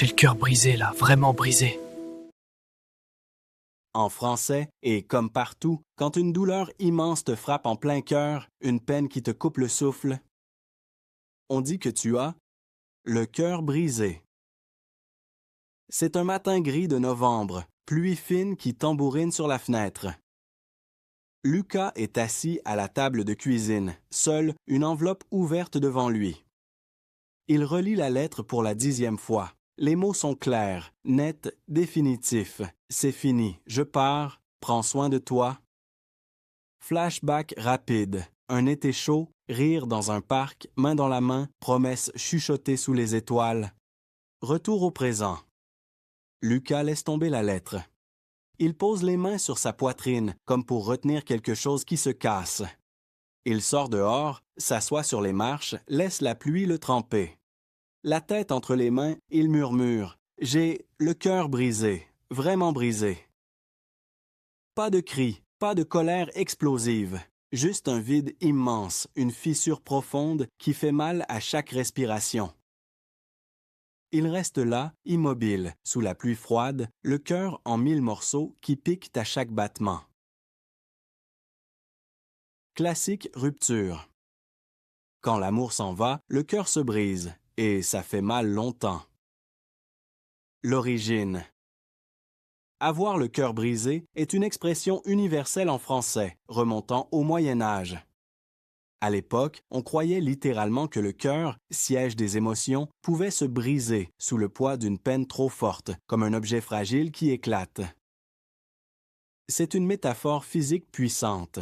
J'ai le cœur brisé là, vraiment brisé. En français, et comme partout, quand une douleur immense te frappe en plein cœur, une peine qui te coupe le souffle, on dit que tu as le cœur brisé. C'est un matin gris de novembre, pluie fine qui tambourine sur la fenêtre. Lucas est assis à la table de cuisine, seul, une enveloppe ouverte devant lui. Il relit la lettre pour la 10e fois. Les mots sont clairs, nets, définitifs. C'est fini, je pars, prends soin de toi. Flashback rapide, un été chaud, rire dans un parc, main dans la main, promesses chuchotées sous les étoiles. Retour au présent. Lucas laisse tomber la lettre. Il pose les mains sur sa poitrine, comme pour retenir quelque chose qui se casse. Il sort dehors, s'assoit sur les marches, laisse la pluie le tremper. La tête entre les mains, il murmure « J'ai le cœur brisé, vraiment brisé. » Pas de cris, pas de colère explosive, juste un vide immense, une fissure profonde qui fait mal à chaque respiration. Il reste là, immobile, sous la pluie froide, le cœur en 1000 morceaux qui piquent à chaque battement. Classique rupture. Quand l'amour s'en va, le cœur se brise, et ça fait mal longtemps. L'origine. Avoir le cœur brisé est une expression universelle en français, remontant au Moyen Âge. À l'époque, on croyait littéralement que le cœur, siège des émotions, pouvait se briser sous le poids d'une peine trop forte, comme un objet fragile qui éclate. C'est une métaphore physique puissante.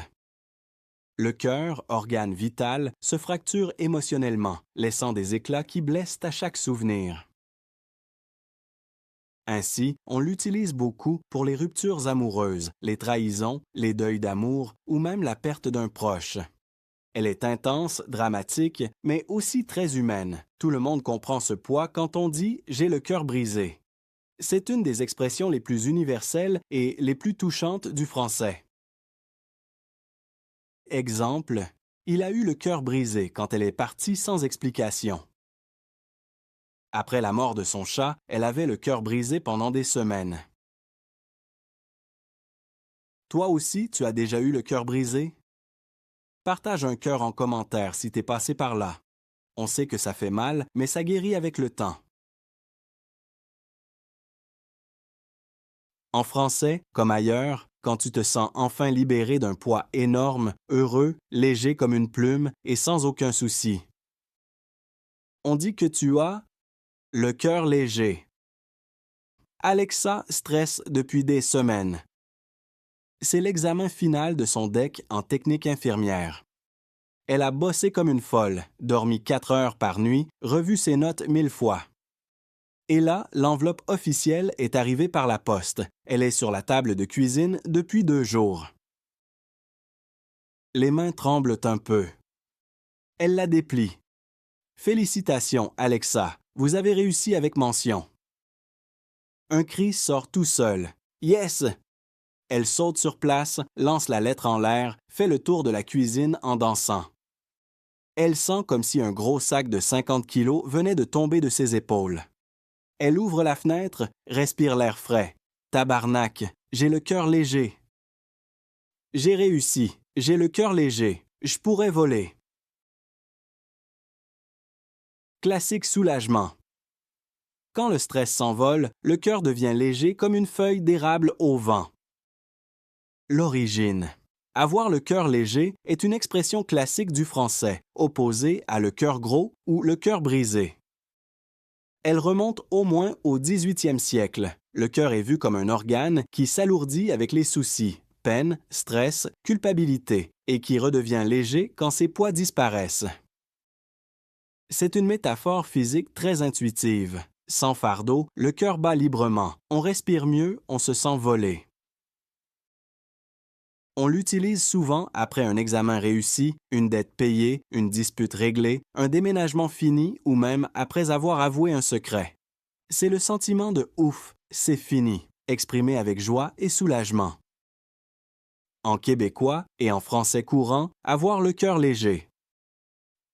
Le cœur, organe vital, se fracture émotionnellement, laissant des éclats qui blessent à chaque souvenir. Ainsi, on l'utilise beaucoup pour les ruptures amoureuses, les trahisons, les deuils d'amour ou même la perte d'un proche. Elle est intense, dramatique, mais aussi très humaine. Tout le monde comprend ce poids quand on dit « j'ai le cœur brisé ». C'est une des expressions les plus universelles et les plus touchantes du français. Exemple, il a eu le cœur brisé quand elle est partie sans explication. Après la mort de son chat, elle avait le cœur brisé pendant des semaines. Toi aussi, tu as déjà eu le cœur brisé? Partage un cœur en commentaire si t'es passé par là. On sait que ça fait mal, mais ça guérit avec le temps. En français, comme ailleurs, quand tu te sens enfin libéré d'un poids énorme, heureux, léger comme une plume et sans aucun souci. On dit que tu as le cœur léger. Alexa stresse depuis des semaines. C'est l'examen final de son DEC en technique infirmière. Elle a bossé comme une folle, dormi 4 heures par nuit, revu ses notes 1000 fois. Et là, l'enveloppe officielle est arrivée par la poste. Elle est sur la table de cuisine depuis 2 jours. Les mains tremblent un peu. Elle la déplie. Félicitations, Alexa, vous avez réussi avec mention. Un cri sort tout seul. Yes! Elle saute sur place, lance la lettre en l'air, fait le tour de la cuisine en dansant. Elle sent comme si un gros sac de 50 kilos venait de tomber de ses épaules. Elle ouvre la fenêtre, respire l'air frais. Tabarnak, j'ai le cœur léger. J'ai réussi, j'ai le cœur léger, je pourrais voler. Classique soulagement. Quand le stress s'envole, le cœur devient léger comme une feuille d'érable au vent. L'origine. Avoir le cœur léger est une expression classique du français, opposée à le cœur gros ou le cœur brisé. Elle remonte au moins au 18e siècle. Le cœur est vu comme un organe qui s'alourdit avec les soucis, peine, stress, culpabilité, et qui redevient léger quand ses poids disparaissent. C'est une métaphore physique très intuitive. Sans fardeau, le cœur bat librement. On respire mieux, on se sent voler. On l'utilise souvent après un examen réussi, une dette payée, une dispute réglée, un déménagement fini ou même après avoir avoué un secret. C'est le sentiment de « ouf, c'est fini », exprimé avec joie et soulagement. En québécois et en français courant, avoir le cœur léger.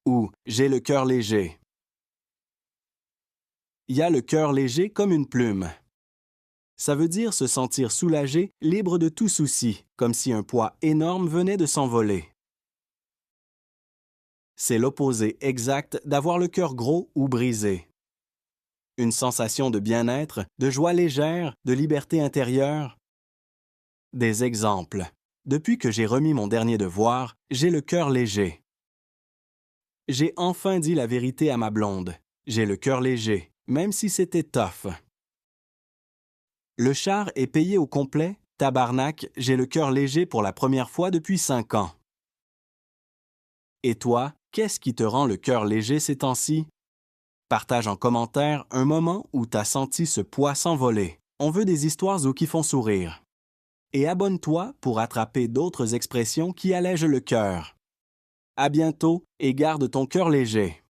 Ou j'ai le cœur léger. Il y a le cœur léger comme une plume. Ça veut dire se sentir soulagé, libre de tout souci, comme si un poids énorme venait de s'envoler. C'est l'opposé exact d'avoir le cœur gros ou brisé. Une sensation de bien-être, de joie légère, de liberté intérieure. Des exemples. Depuis que j'ai remis mon dernier devoir, j'ai le cœur léger. J'ai enfin dit la vérité à ma blonde. J'ai le cœur léger, même si c'était tough. Le char est payé au complet. Tabarnak, j'ai le cœur léger pour la première fois depuis 5 ans. Et toi, qu'est-ce qui te rend le cœur léger ces temps-ci? Partage en commentaire un moment où t'as senti ce poids s'envoler. On veut des histoires qui font sourire. Et abonne-toi pour attraper d'autres expressions qui allègent le cœur. À bientôt et garde ton cœur léger.